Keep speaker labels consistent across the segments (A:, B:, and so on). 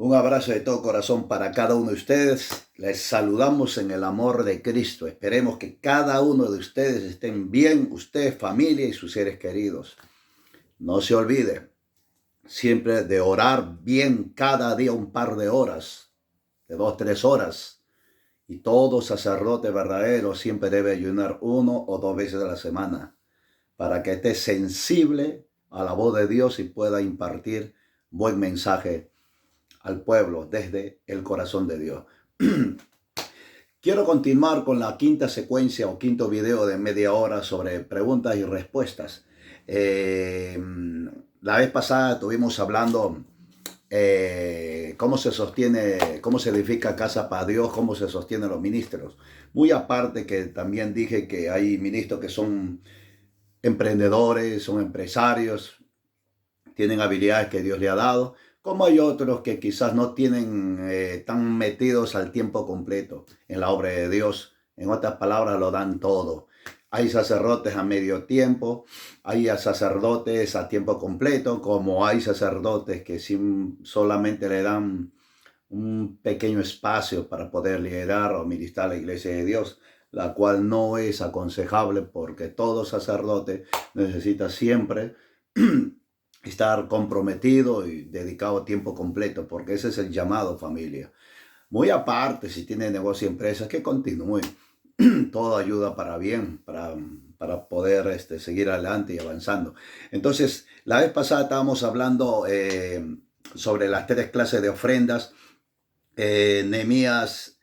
A: Un abrazo de todo corazón para cada uno de ustedes. Les saludamos en el amor de Cristo. Esperemos que cada uno de ustedes estén bien, usted, familia y sus seres queridos. No se olvide siempre de orar bien cada día un par de horas, de 2, 3 horas. Y todo sacerdote verdadero siempre debe ayunar 1 o 2 veces a la semana para que esté sensible a la voz de Dios y pueda impartir buen mensaje al pueblo desde el corazón de Dios. Quiero continuar con la quinta secuencia o quinto video de media hora sobre preguntas y respuestas. La vez pasada estuvimos hablando cómo se sostiene, cómo se edifica casa para Dios, cómo se sostienen los ministros. Muy aparte que también dije que hay ministros que son emprendedores, son empresarios, tienen habilidades que Dios le ha dado, como hay otros que quizás no tienen tan metidos al tiempo completo en la obra de Dios. En otras palabras, lo dan todo. Hay sacerdotes a medio tiempo, hay sacerdotes a tiempo completo, como hay sacerdotes que solamente le dan un pequeño espacio para poder liderar o ministrar la iglesia de Dios, la cual no es aconsejable porque todo sacerdote necesita siempre estar comprometido y dedicado a tiempo completo, porque ese es el llamado, familia. Muy aparte, si tiene negocio y empresas, que continúen. Todo ayuda para bien, para poder seguir adelante y avanzando. Entonces, la vez pasada estábamos hablando sobre las 3 clases de ofrendas. Nehemías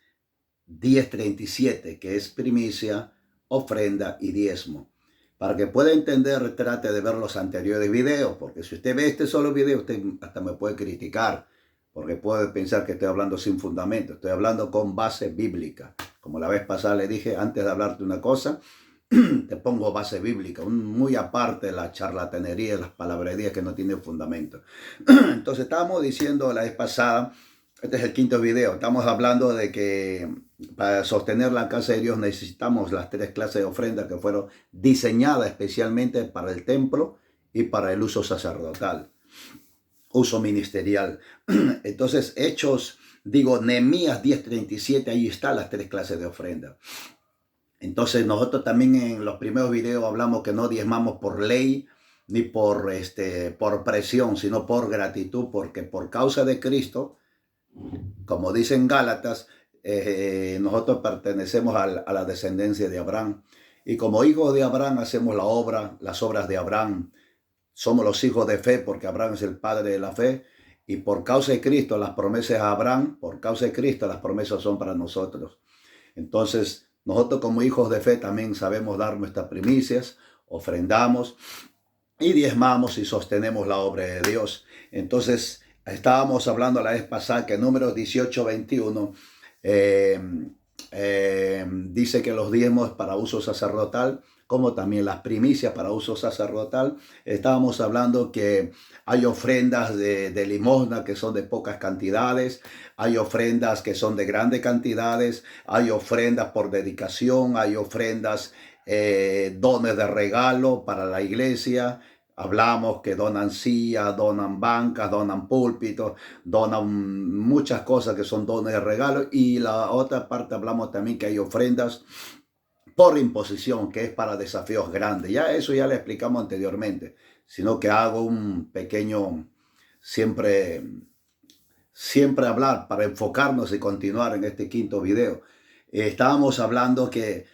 A: 10:37, que es primicia, ofrenda y diezmo. Para que pueda entender, trate de ver los anteriores videos, porque si usted ve este solo video, usted hasta me puede criticar, porque puede pensar que estoy hablando sin fundamento. Estoy hablando con base bíblica. Como la vez pasada le dije, antes de hablarte una cosa, te pongo base bíblica, muy aparte de la charlatanería, las palabrerías que no tienen fundamento. Entonces estábamos diciendo la vez pasada, este es el quinto video, estamos hablando de que para sostener la casa de Dios necesitamos las 3 clases de ofrendas que fueron diseñadas especialmente para el templo y para el uso sacerdotal, uso ministerial. Entonces, Nehemías 10:37, ahí están las 3 clases de ofrenda. Entonces, nosotros también en los primeros videos hablamos que no diezmamos por ley ni por presión, sino por gratitud, porque por causa de Cristo, como dicen Gálatas, nosotros pertenecemos a la descendencia de Abraham. Y como hijos de Abraham hacemos las obras de Abraham. Somos los hijos de fe porque Abraham es el padre de la fe. Y por causa de Cristo las promesas a Abraham, por causa de Cristo las promesas son para nosotros. Entonces, nosotros como hijos de fe también sabemos dar nuestras primicias, ofrendamos y diezmamos y sostenemos la obra de Dios. Entonces, estábamos hablando la vez pasada que Números 18:21 dice que los diezmos para uso sacerdotal, como también las primicias para uso sacerdotal. Estábamos hablando que hay ofrendas de limosna que son de pocas cantidades, hay ofrendas que son de grandes cantidades, hay ofrendas por dedicación, hay ofrendas, dones de regalo para la iglesia. Hablamos que donan sillas, donan bancas, donan púlpitos, donan muchas cosas que son dones de regalo. Y la otra parte hablamos también que hay ofrendas por imposición, que es para desafíos grandes. Eso ya le explicamos anteriormente, sino que hago un pequeño, siempre hablar para enfocarnos y continuar en este quinto video. Estábamos hablando que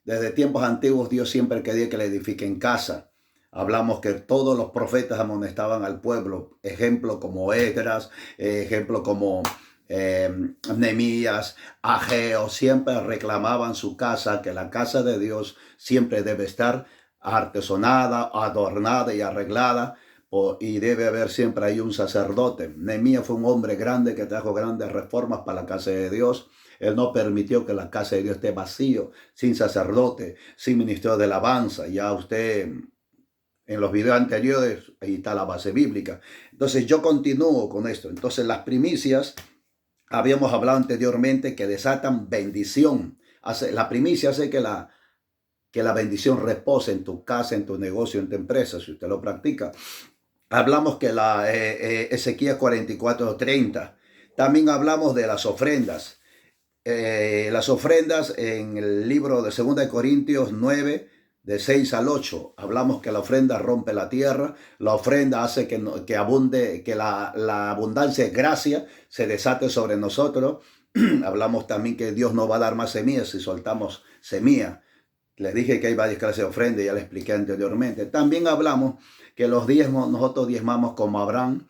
A: desde tiempos antiguos Dios siempre quería que le edifiquen casa. Hablamos que todos los profetas amonestaban al pueblo, ejemplo como Esdras, ejemplo como Nehemías, Ageo, siempre reclamaban su casa, que la casa de Dios siempre debe estar artesonada, adornada y arreglada, y debe haber siempre ahí un sacerdote. Nehemías fue un hombre grande que trajo grandes reformas para la casa de Dios. Él no permitió que la casa de Dios esté vacío, sin sacerdote, sin ministerio de alabanza. Ya usted en los videos anteriores, ahí está la base bíblica. Entonces yo continúo con esto. Entonces las primicias, habíamos hablado anteriormente que desatan bendición. La primicia hace que la bendición repose en tu casa, en tu negocio, en tu empresa, si usted lo practica. Hablamos que Ezequiel 44:30. También hablamos de las ofrendas. Las ofrendas en el libro de 2 Corintios 9, de 6 al 8. Hablamos que la ofrenda rompe la tierra, la ofrenda hace que abunde, que la abundancia de gracia se desate sobre nosotros. Hablamos también que Dios nos va a dar más semillas si soltamos semilla. Les dije que hay varias clases de ofrenda, ya les expliqué anteriormente. También hablamos que los diezmos, nosotros diezmamos como Abraham,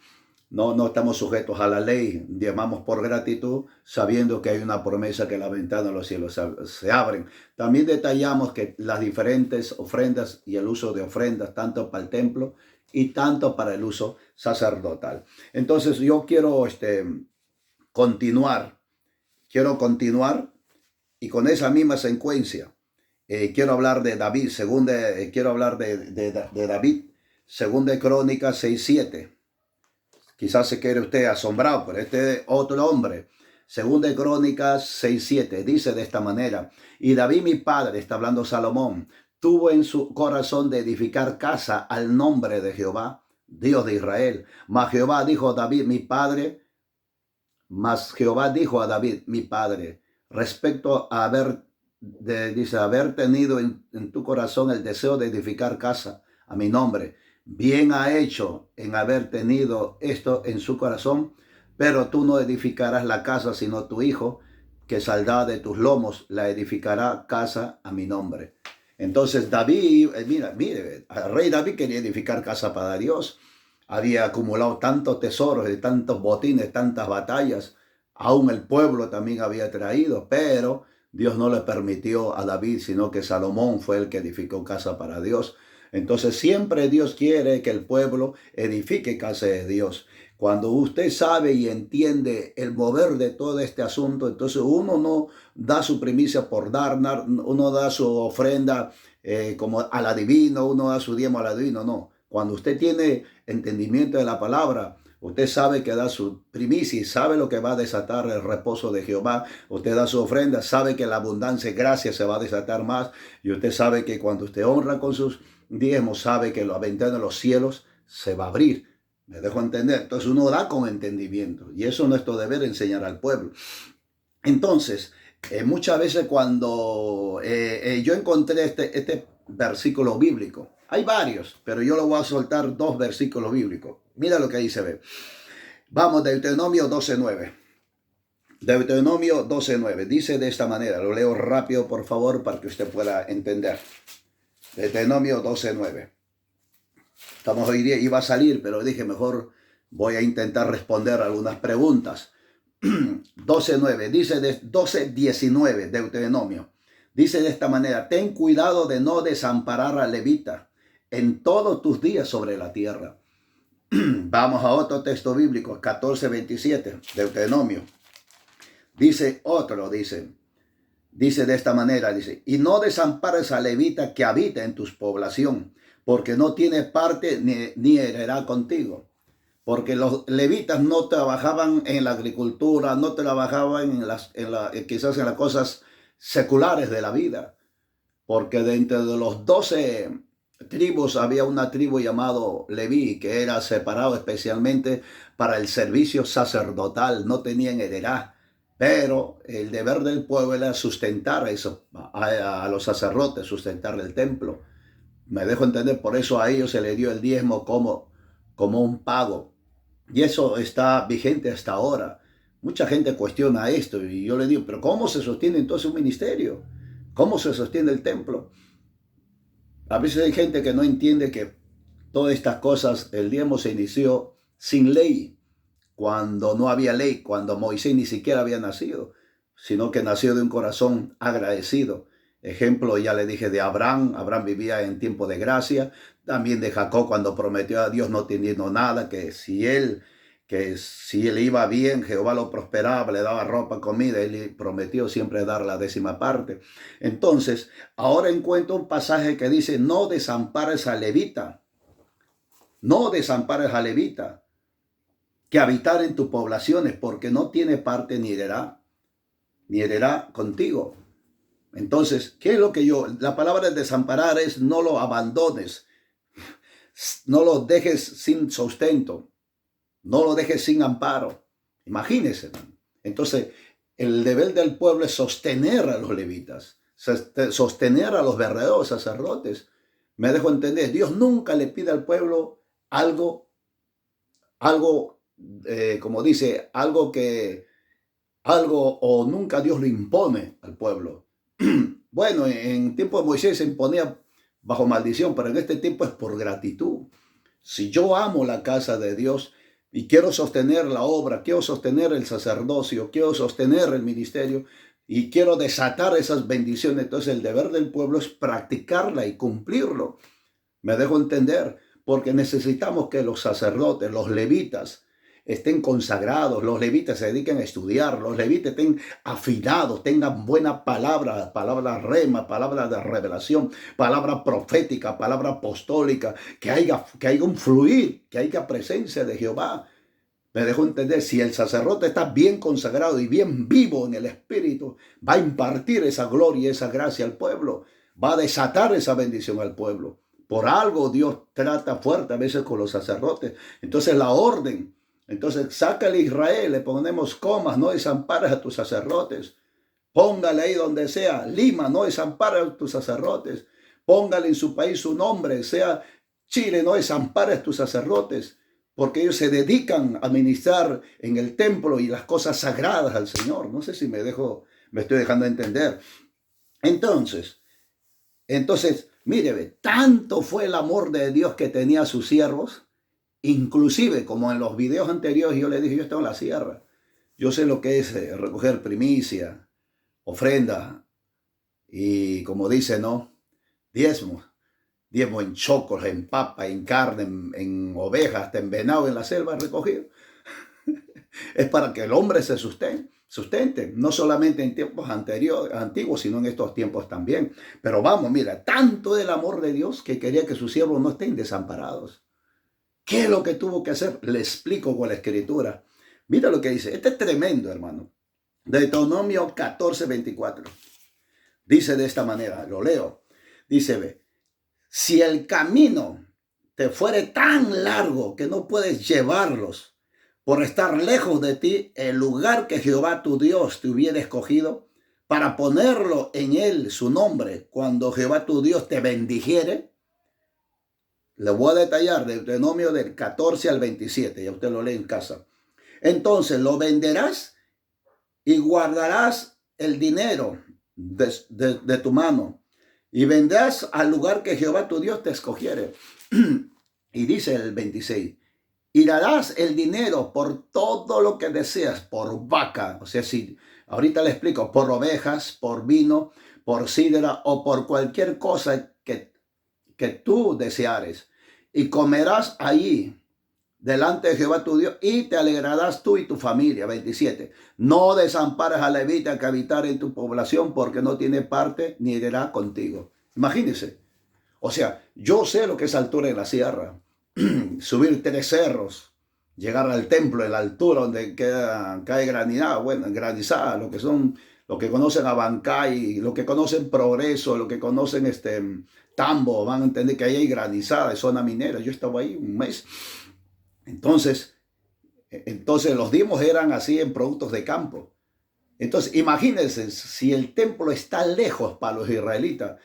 A: no estamos sujetos a la ley, diezmamos por gratitud, sabiendo que hay una promesa que la ventana de los cielos se abren. También detallamos que las diferentes ofrendas y el uso de ofrendas, tanto para el templo y tanto para el uso sacerdotal. Entonces yo quiero continuar, y con esa misma secuencia. Quiero hablar de David, quiero hablar de David, 2 Crónicas 6:7. Quizás se quede usted asombrado, pero este otro hombre. 2 Crónicas 6:7 dice de esta manera: y David mi padre, está hablando Salomón, tuvo en su corazón de edificar casa al nombre de Jehová, Dios de Israel. Mas Jehová dijo a David mi padre, respecto a haber tenido en tu corazón el deseo de edificar casa a mi nombre. Bien ha hecho en haber tenido esto en su corazón, pero tú no edificarás la casa, sino tu hijo, que saldrá de tus lomos, la edificará casa a mi nombre. Entonces David, mire, el rey David quería edificar casa para Dios. Había acumulado tantos tesoros y tantos botines, tantas batallas. Aún el pueblo también había traído, pero Dios no le permitió a David, sino que Salomón fue el que edificó casa para Dios. Entonces siempre Dios quiere que el pueblo edifique casa de Dios. Cuando usted sabe y entiende el mover de todo este asunto, entonces uno no da su primicia por dar, uno da su ofrenda como al adivino, uno da su diezmo al adivino, no. Cuando usted tiene entendimiento de la palabra, usted sabe que da su primicia y sabe lo que va a desatar el reposo de Jehová. Usted da su ofrenda, sabe que la abundancia y gracia se va a desatar más. Y usted sabe que cuando usted honra con sus diezmos, sabe que la ventana de los cielos se va a abrir. Me dejo entender. Entonces uno da con entendimiento. Y eso es nuestro deber, enseñar al pueblo. Entonces, muchas veces cuando yo encontré este versículo bíblico, hay varios, pero yo lo voy a soltar 2 versículos bíblicos. Mira lo que dice, ve. Vamos, Deuteronomio 12:9. Deuteronomio 12:9. Dice de esta manera, lo leo rápido por favor para que usted pueda entender. Deuteronomio 12:9. Estamos hoy día, iba a salir, pero dije mejor voy a intentar responder algunas preguntas. 12:9, dice 12:19, Deuteronomio. Dice de esta manera: ten cuidado de no desamparar al levita en todos tus días sobre la tierra. Vamos a otro texto bíblico, 14:27, Deuteronomio. Dice de esta manera, dice: y no desampares al levita que habita en tu población, porque no tiene parte ni heredará contigo. Porque los levitas no trabajaban en la agricultura, no trabajaban quizás en las cosas seculares de la vida. Porque dentro de los 12 tribus había una tribu llamado Leví, que era separado especialmente para el servicio sacerdotal, no tenían heredad. Pero el deber del pueblo era sustentar a los sacerdotes, sustentar el templo. Me dejo entender, por eso a ellos se les dio el diezmo como un pago. Y eso está vigente hasta ahora. Mucha gente cuestiona esto y yo le digo, pero ¿cómo se sostiene entonces un ministerio? ¿Cómo se sostiene el templo? A veces hay gente que no entiende que todas estas cosas, el diezmo se inició sin ley, cuando no había ley, cuando Moisés ni siquiera había nacido, sino que nació de un corazón agradecido. Ejemplo, ya le dije de Abraham. Abraham vivía en tiempo de gracia. También de Jacob, cuando prometió a Dios no teniendo nada, que si él iba bien, Jehová lo prosperaba, le daba ropa, comida. Él prometió siempre dar la 10ª parte. Entonces, ahora encuentro un pasaje que dice: no desampares al levita. No desampares al levita que habitar en tus poblaciones, porque no tiene parte ni heredará contigo. Entonces, ¿qué es lo que la palabra desamparar es no lo abandones, no los dejes sin sustento, no los dejes sin amparo. Imagínense, hermano. Entonces, el deber del pueblo es sostener a los levitas, sostener a los verdaderos sacerdotes. Me dejo entender, Dios nunca le pide al pueblo algo, como dice, algo o nunca Dios lo impone al pueblo. Bueno, en tiempo de Moisés se imponía bajo maldición, pero en este tiempo es por gratitud. Si yo amo la casa de Dios y quiero sostener la obra, quiero sostener el sacerdocio, quiero sostener el ministerio y quiero desatar esas bendiciones, entonces el deber del pueblo es practicarla y cumplirlo. Me dejo entender, porque necesitamos que los sacerdotes, los levitas, estén consagrados, los levitas se dediquen a estudiar, los levitas estén afinados, tengan buena palabra rema, palabra de revelación, palabra profética, palabra apostólica, que haya un fluir, que haya presencia de Jehová. Me dejo entender, si el sacerdote está bien consagrado y bien vivo en el espíritu, va a impartir esa gloria y esa gracia al pueblo, va a desatar esa bendición al pueblo. Por algo Dios trata fuerte a veces con los sacerdotes. Entonces la orden, entonces sácale a Israel, le ponemos comas, no desampares a tus sacerdotes. Póngale ahí donde sea, Lima, no desampares a tus sacerdotes. Póngale en su país su nombre, sea Chile, no desampares a tus sacerdotes, porque ellos se dedican a ministrar en el templo y las cosas sagradas al Señor. No sé si me estoy dejando entender. Entonces, mire, tanto fue el amor de Dios que tenía a sus siervos, inclusive como en los videos anteriores yo le dije, yo estoy en la sierra, yo sé lo que es recoger primicia, ofrenda y como dice, ¿no? Diezmo en chocos, en papa, en carne, en ovejas, hasta en venado en la selva recogido. Es para que el hombre se sustente, no solamente en tiempos antiguos, sino en estos tiempos también. Pero vamos, mira, tanto el amor de Dios que quería que sus siervos no estén desamparados. ¿Qué es lo que tuvo que hacer? Le explico con la escritura. Mira lo que dice. Este es tremendo, hermano. Deuteronomio 14:24. Dice de esta manera, lo leo. Dice, ve, si el camino te fuere tan largo que no puedes llevarlos por estar lejos de ti, el lugar que Jehová tu Dios te hubiera escogido para ponerlo en él su nombre, cuando Jehová tu Dios te bendijere. Le voy a detallar Deuteronomio del 14 al 27, ya usted lo lee en casa. Entonces lo venderás y guardarás el dinero de tu mano y vendrás al lugar que Jehová tu Dios te escogiere. Y dice el 26, y darás el dinero por todo lo que deseas, por vaca, o sea, si ahorita le explico, por ovejas, por vino, por sidra o por cualquier cosa que tú deseares, y comerás allí delante de Jehová tu Dios, y te alegrarás tú y tu familia. 27. No desampares a levita que habitar en tu población, porque no tiene parte ni heredará contigo. Imagínense. O sea, yo sé lo que es altura en la sierra. Subir 3 cerros, llegar al templo en la altura donde cae granizada, bueno, granizada, lo que conocen Abancay, lo que conocen Progreso, lo que conocen Tambo, van a entender que ahí hay granizada, es zona minera. Yo estaba ahí un mes. Entonces los dimos eran así en productos de campo. Entonces, imagínense, si el templo está lejos para los israelitas,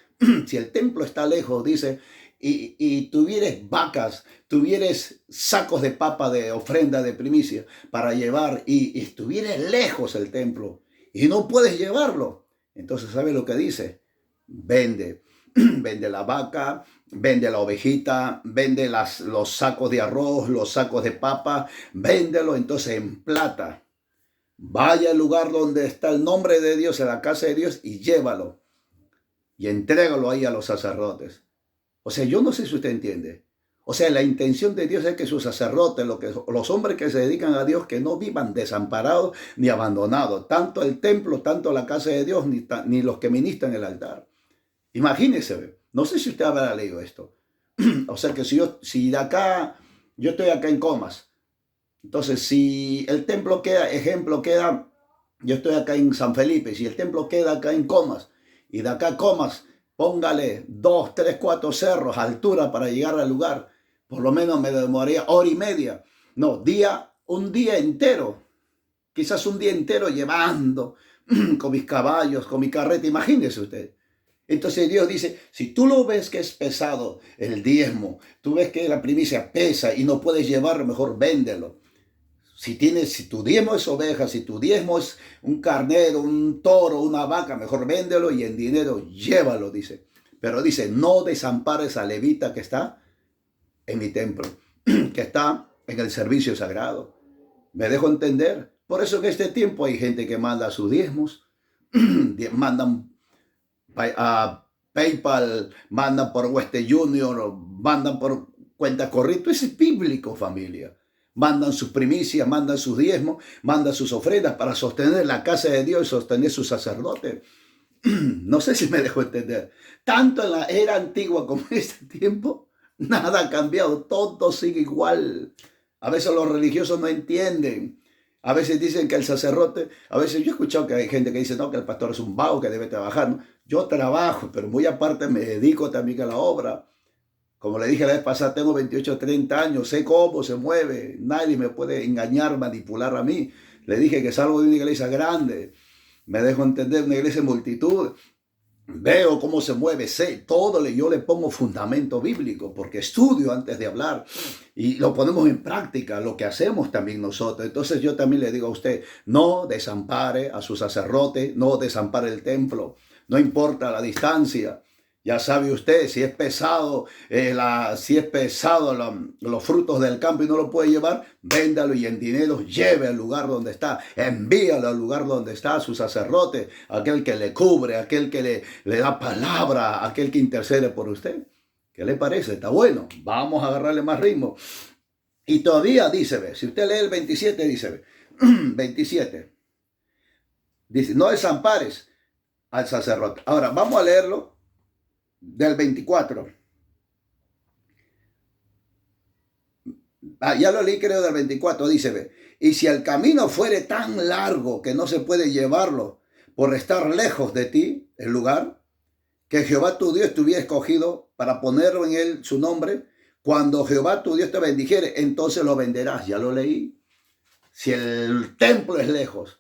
A: si el templo está lejos, dice, y tuvieres vacas, tuvieres sacos de papa de ofrenda de primicia para llevar, y estuvieres lejos el templo, y no puedes llevarlo, entonces, ¿sabe lo que dice? Vende la vaca, vende la ovejita, vende los sacos de arroz, los sacos de papa, véndelo entonces en plata. Vaya al lugar donde está el nombre de Dios, en la casa de Dios, y llévalo. Y entrégalo ahí a los sacerdotes. O sea, yo no sé si usted entiende. O sea, la intención de Dios es que sus sacerdotes, los hombres que se dedican a Dios, que no vivan desamparados ni abandonados. Tanto el templo, tanto la casa de Dios, ni los que ministran el altar. Imagínese, no sé si usted habrá leído esto. O sea, que si de acá, yo estoy acá en Comas. Entonces, si el templo queda, yo estoy acá en San Felipe, si el templo queda acá en Comas, y de acá a Comas, póngale 2, 3, 4 cerros, altura para llegar al lugar. Por lo menos me demoraría hora y media. No, un día entero. Quizás un día entero llevando con mis caballos, con mi carreta. Imagínese usted. Entonces Dios dice, si tú lo ves que es pesado el diezmo, tú ves que la primicia pesa y no puedes llevarlo, mejor véndelo. Si tu diezmo es oveja, si tu diezmo es un carnero, un toro, una vaca, mejor véndelo y en dinero llévalo, dice. Pero dice, no desampares al levita que está en mi templo, que está en el servicio sagrado. ¿Me dejo entender? Por eso en este tiempo hay gente que manda sus diezmos, mandan a PayPal, mandan por Western Junior, mandan por cuenta corriente. Eso es bíblico, familia. Mandan sus primicias, mandan sus diezmos, mandan sus ofrendas para sostener la casa de Dios y sostener sus sacerdotes. No sé si me dejo entender. Tanto en la era antigua como en este tiempo, nada ha cambiado. Todo sigue igual. A veces los religiosos no entienden. A veces dicen que el sacerdote, a veces yo he escuchado que hay gente que dice, no, que el pastor es un vago, que debe trabajar. ¿No? Yo trabajo, pero muy aparte me dedico también a la obra. Como le dije la vez pasada, tengo 28 o 30 años, sé cómo se mueve, nadie me puede engañar, manipular a mí. Le dije que salgo de una iglesia grande, me dejo entender, una iglesia de multitud, veo cómo se mueve, sé todo, yo le pongo fundamento bíblico, porque estudio antes de hablar y lo ponemos en práctica, lo que hacemos también nosotros. Entonces yo también le digo a usted, no desampare a su sacerdote, no desampare el templo, no importa la distancia. Ya sabe usted, si es pesado, los frutos del campo y no lo puede llevar, véndalo y en dinero lleve al lugar donde está, envíalo al lugar donde está su sacerdote, aquel que le cubre, aquel que le da palabra, aquel que intercede por usted. ¿Qué le parece? Está bueno, vamos a agarrarle más ritmo. Y todavía dice, ve, si usted lee el 27, dice, ve, 27, dice, no desampares al sacerdote. Ahora, vamos a leerlo del 24. Ya lo leí creo del 24, dice, ve, y si el camino fuere tan largo que no se puede llevarlo por estar lejos de ti, el lugar, que Jehová tu Dios te hubiera escogido para ponerlo en él su nombre, cuando Jehová tu Dios te bendijere, entonces lo venderás. Ya lo leí. Si el templo es lejos.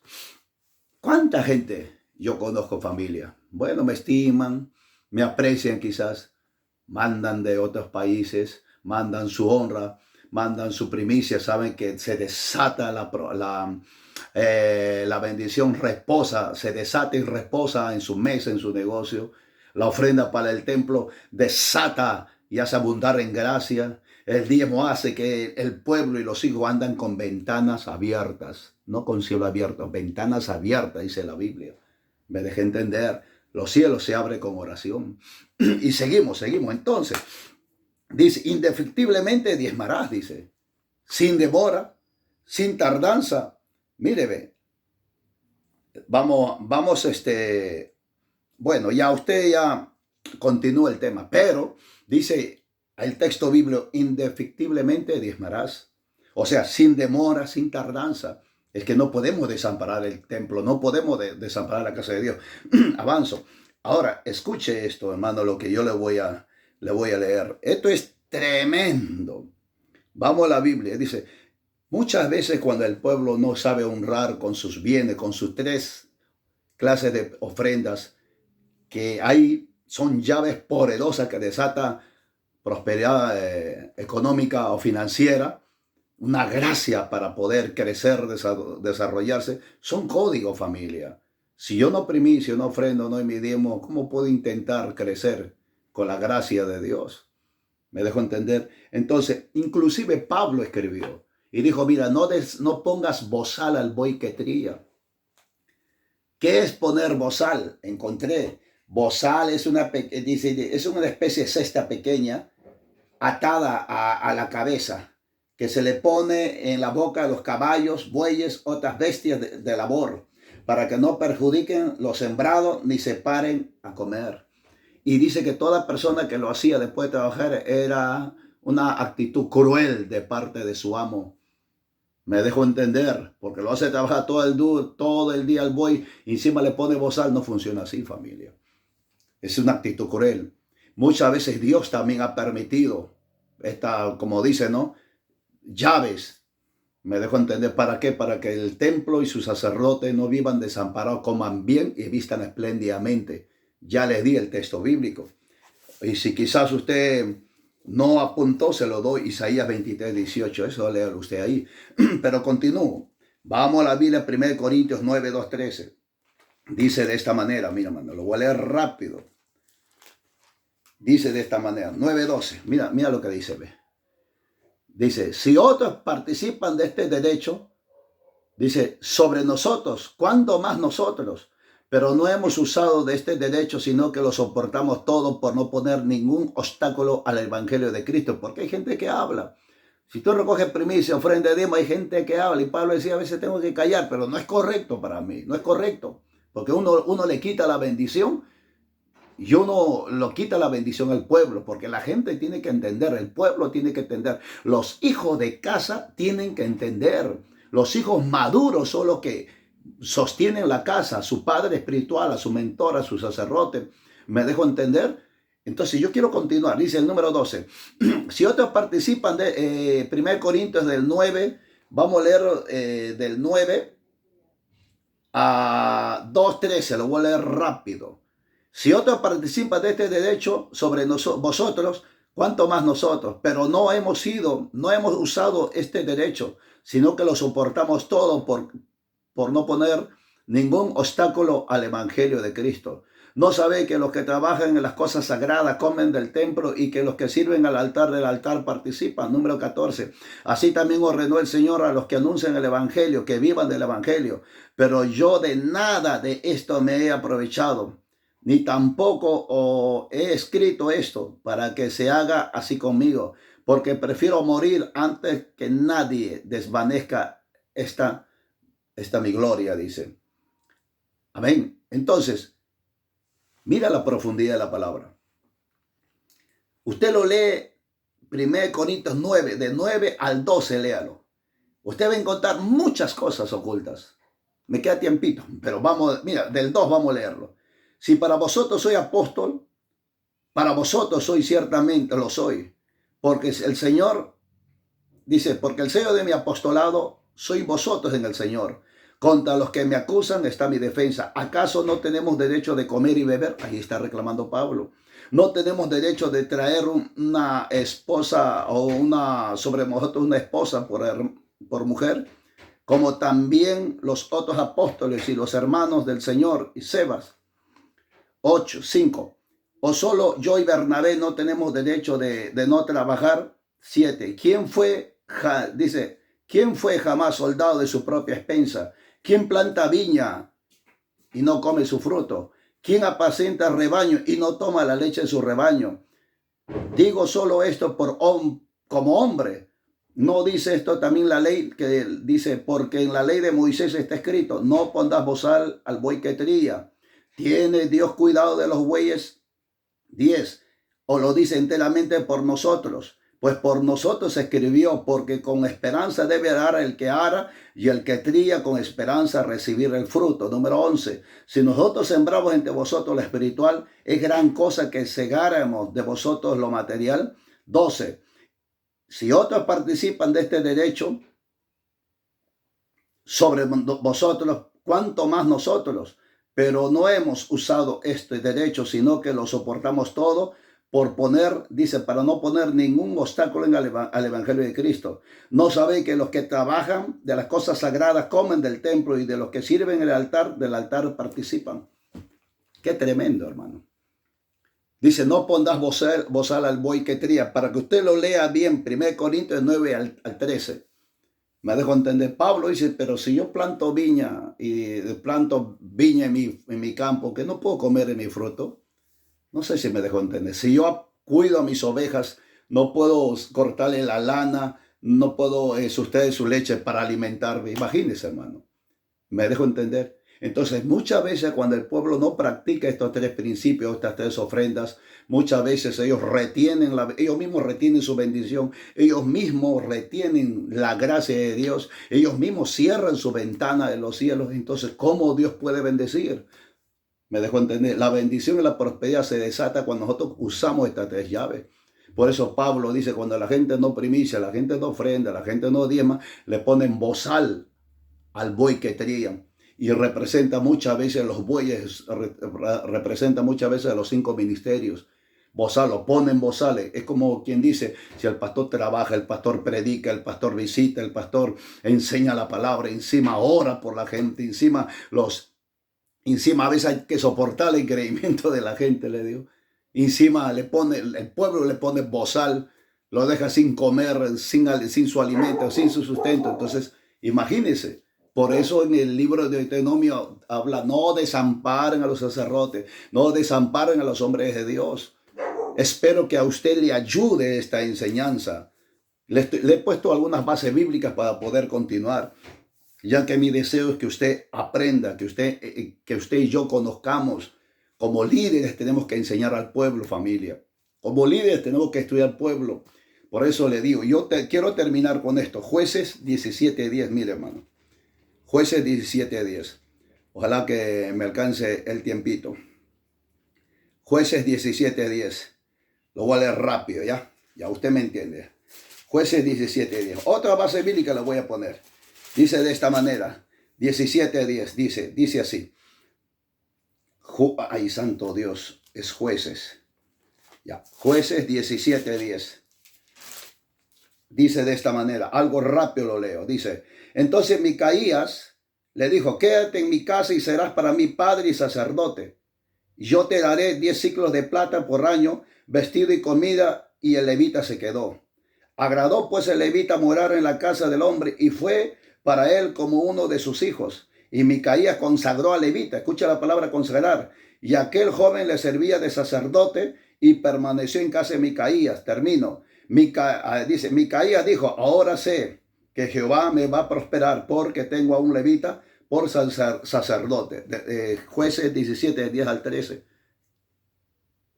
A: ¿Cuánta gente yo conozco, familia? Bueno, me estiman, me aprecian quizás, mandan de otros países, mandan su honra, mandan su primicia, saben que se desata la bendición, reposa, se desata y reposa en su mesa, en su negocio. La ofrenda para el templo desata y hace abundar en gracia. El diezmo hace que el pueblo y los hijos andan con ventanas abiertas, no con cielo abierto, ventanas abiertas, dice la Biblia. Me dejé entender. Los cielos se abren con oración. Y seguimos. Entonces, dice, indefectiblemente diezmarás, dice. Sin demora, sin tardanza. Mire, ve. Vamos, bueno, ya usted ya continúa el tema. Pero, dice el texto bíblico, indefectiblemente diezmarás. O sea, sin demora, sin tardanza. Es que no podemos desamparar el templo, no podemos desamparar la casa de Dios. Avanzo. Ahora, escuche esto, hermano, lo que yo le voy a leer. Esto es tremendo. Vamos a la Biblia. Dice, muchas veces cuando el pueblo no sabe honrar con sus bienes, con sus tres clases de ofrendas, que son llaves poderosas que desatan prosperidad económica o financiera, una gracia para poder crecer, desarrollarse, son códigos, familia. Si yo no primicio, no ofrendo, no mi diezmo, ¿cómo puedo intentar crecer con la gracia de Dios? ¿Me dejo entender? Entonces, inclusive Pablo escribió y dijo, mira, no pongas bozal al buey que trilla. ¿Qué es poner bozal? Encontré. Bozal es es una especie de cesta pequeña atada a la cabeza, que se le pone en la boca de los caballos, bueyes, otras bestias de labor, para que no perjudiquen los sembrados ni se paren a comer. Y dice que toda persona que lo hacía después de trabajar era una actitud cruel de parte de su amo. Me dejo entender, porque lo hace trabajar todo el día al buey y encima le pone bozal. No funciona así, familia. Es una actitud cruel. Muchas veces Dios también ha permitido como dice, ¿no? Llaves. Me dejo entender, ¿para qué? Para que el templo y sus sacerdotes no vivan desamparados, coman bien y vistan espléndidamente. Ya les di el texto bíblico. Y si quizás usted no apuntó, se lo doy, Isaías 23, 18, eso léalo usted ahí. Pero continúo. Vamos a la Biblia, 1 Corintios 9, 2, 13. Dice de esta manera, mira, mano, lo voy a leer rápido. Dice de esta manera, 9, 12. Mira lo que dice, ve. Dice, si otros participan de este derecho, dice, sobre nosotros, ¿cuánto más nosotros? Pero no hemos usado de este derecho, sino que lo soportamos todo por no poner ningún obstáculo al evangelio de Cristo. Porque hay gente que habla. Si tú recoges primicia, ofrenda de diezmo, hay gente que habla. Y Pablo decía, a veces tengo que callar, pero no es correcto para mí, no es correcto. Porque uno le quita la bendición y uno lo quita la bendición al pueblo, porque la gente tiene que entender, el pueblo tiene que entender, los hijos de casa tienen que entender, los hijos maduros son los que sostienen la casa, a su padre espiritual, a su mentor, a su sacerdote. ¿Me dejo entender? Entonces yo quiero continuar, dice el número 12. Si otros participan de 1 Corintios del 9, vamos a leer del 9 a 2.13, lo voy a leer rápido. Si otros participan de este derecho sobre vosotros, ¿cuánto más nosotros? Pero no hemos usado este derecho, sino que lo soportamos todo por no poner ningún obstáculo al evangelio de Cristo. ¿No sabéis que los que trabajan en las cosas sagradas comen del templo y que los que sirven al altar del altar participan? Número 14. Así también ordenó el Señor a los que anuncian el evangelio, que vivan del evangelio. Pero yo de nada de esto me he aprovechado, ni tampoco he escrito esto para que se haga así conmigo, porque prefiero morir antes que nadie desvanezca esta mi gloria, dice. Amén. Entonces, mira la profundidad de la palabra. Usted lo lee 1 Corintios 9, de 9 al 12, léalo. Usted va a encontrar muchas cosas ocultas. Me queda tiempito, pero mira, del 2 vamos a leerlo. Si para vosotros soy apóstol, para vosotros soy ciertamente, lo soy. Porque el Señor, dice, porque el sello de mi apostolado soy vosotros en el Señor. Contra los que me acusan está mi defensa. ¿Acaso no tenemos derecho de comer y beber? Ahí está reclamando Pablo. No tenemos derecho de traer una esposa o sobre nosotros una esposa por mujer, como también los otros apóstoles y los hermanos del Señor y Sebas. 5. O solo yo y Bernabé no tenemos derecho de no trabajar. 7. ¿Quién fue jamás soldado de su propia expensa? ¿Quién planta viña y no come su fruto? ¿Quién apacenta rebaño y no toma la leche de su rebaño? Digo solo esto como hombre. ¿No dice esto también la ley que dice, porque en la ley de Moisés está escrito, no pondrás bozal al buey que trilla? ¿Tiene Dios cuidado de los bueyes? 10. ¿O lo dice enteramente por nosotros? Pues por nosotros se escribió, porque con esperanza debe dar el que ara y el que trilla con esperanza recibir el fruto. Número 11. Si nosotros sembramos entre vosotros lo espiritual, es gran cosa que segáramos de vosotros lo material. 12. Si otros participan de este derecho sobre vosotros, ¿cuánto más nosotros? Pero no hemos usado este derecho, sino que lo soportamos todo para no poner ningún obstáculo al evangelio de Cristo. ¿No sabéis que los que trabajan de las cosas sagradas comen del templo y de los que sirven del altar participan? Qué tremendo, hermano. Dice, no pondrás bozal al buey que trilla, para que usted lo lea bien, 1 Corintios 9 al 13. Me dejo entender. Pablo dice, pero si yo planto viña en mi campo, que no puedo comer de mi fruto. No sé si me dejo entender. Si yo cuido a mis ovejas, no puedo cortarle la lana, no puedo sustraer su leche para alimentarme. Imagínense, hermano. ¿Me dejo entender? Entonces, muchas veces cuando el pueblo no practica estos tres principios, estas tres ofrendas, muchas veces ellos mismos retienen su bendición, ellos mismos retienen la gracia de Dios, ellos mismos cierran su ventana de los cielos. Entonces, ¿cómo Dios puede bendecir? ¿Me dejo entender? La bendición y la prosperidad se desata cuando nosotros usamos estas tres llaves. Por eso Pablo dice, cuando la gente no primicia, la gente no ofrenda, la gente no diezma, le ponen bozal al buey que trían. Y representa muchas veces los bueyes, representa muchas veces los 5 ministerios. Bozal, lo ponen bozales. Es como quien dice, si el pastor trabaja, el pastor predica, el pastor visita, el pastor enseña la palabra, encima ora por la gente, encima a veces hay que soportar el engreimiento de la gente, le digo. Encima el pueblo le pone bozal, lo deja sin comer, sin su alimento, sin su sustento. Entonces, imagínense. Por eso en el libro de Deuteronomio habla, no desamparen a los sacerdotes, no desamparen a los hombres de Dios. Espero que a usted le ayude esta enseñanza. Le he puesto algunas bases bíblicas para poder continuar, ya que mi deseo es que usted aprenda, que usted y yo conozcamos. Como líderes tenemos que enseñar al pueblo, familia. Como líderes tenemos que estudiar al pueblo. Por eso le digo, quiero terminar con esto. Jueces 17:10, mire hermano. Jueces 17:10. Ojalá que me alcance el tiempito. Jueces 17:10. Lo voy a leer rápido, ¿ya? Ya usted me entiende. Jueces 17:10. Otra base bíblica la voy a poner. Dice de esta manera. 17:10. Dice así. Ay, santo Dios. Es Jueces. Ya. Jueces 17:10. Dice de esta manera. Algo rápido lo leo. Dice. Entonces Micaías le dijo, quédate en mi casa y serás para mí padre y sacerdote. Yo te daré 10 ciclos de plata por año, vestido y comida. Y el levita se quedó. Agradó pues el levita morar en la casa del hombre y fue para él como uno de sus hijos. Y Micaías consagró al levita, escucha la palabra consagrar. Y aquel joven le servía de sacerdote y permaneció en casa de Micaías. Termino. Dice, Micaías dijo, ahora sé que Jehová me va a prosperar porque tengo a un levita por sacerdote. Jueces 17, 10 al 13.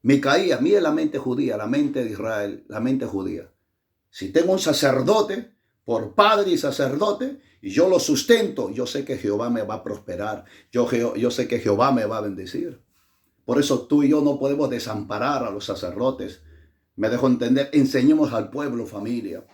A: Micaías, mire la mente judía, la mente de Israel, la mente judía. Si tengo un sacerdote por padre y sacerdote y yo lo sustento, yo sé que Jehová me va a prosperar. Yo sé que Jehová me va a bendecir. Por eso tú y yo no podemos desamparar a los sacerdotes. Me dejo entender, enseñemos al pueblo, familia.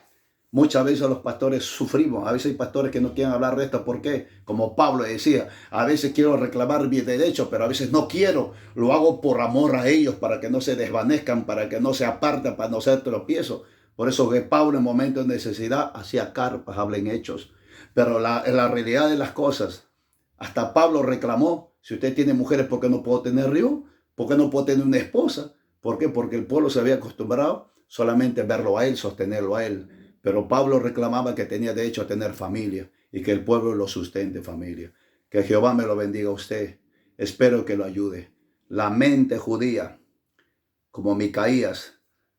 A: Muchas veces los pastores sufrimos, a veces hay pastores que no quieren hablar de esto. ¿Por qué? Como Pablo decía, a veces quiero reclamar mi derecho, pero a veces no quiero. Lo hago por amor a ellos, para que no se desvanezcan, para que no se aparten, para no ser tropiezo. Por eso que Pablo en momentos de necesidad hacía carpas, habla en Hechos. Pero la realidad de las cosas, hasta Pablo reclamó, si usted tiene mujeres, ¿por qué no puedo tener río? ¿Por qué no puedo tener una esposa? ¿Por qué? Porque el pueblo se había acostumbrado solamente a verlo a él, sostenerlo a él. Pero Pablo reclamaba que tenía derecho a tener familia y que el pueblo lo sustente, familia. Que Jehová me lo bendiga a usted. Espero que lo ayude. La mente judía, como Micaías,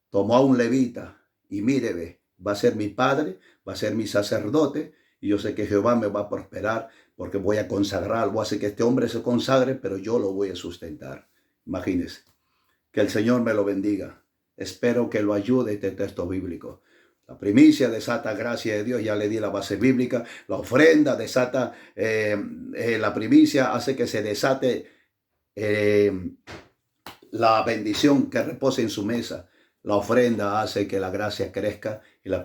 A: tomó a un levita y míreme, va a ser mi padre, va a ser mi sacerdote y yo sé que Jehová me va a prosperar porque voy a consagrar, voy a hacer que este hombre se consagre, pero yo lo voy a sustentar. Imagínese. Que el Señor me lo bendiga. Espero que lo ayude este texto bíblico. La primicia desata gracia de Dios, ya le di la base bíblica. La ofrenda desata, la primicia hace que se desate la bendición que reposa en su mesa. La ofrenda hace que la gracia crezca y la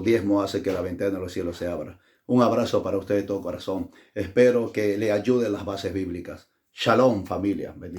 A: diezmo hace que la ventana de los cielos se abra. Un abrazo para usted de todo corazón. Espero que le ayuden las bases bíblicas. Shalom, familia. Bendiciones.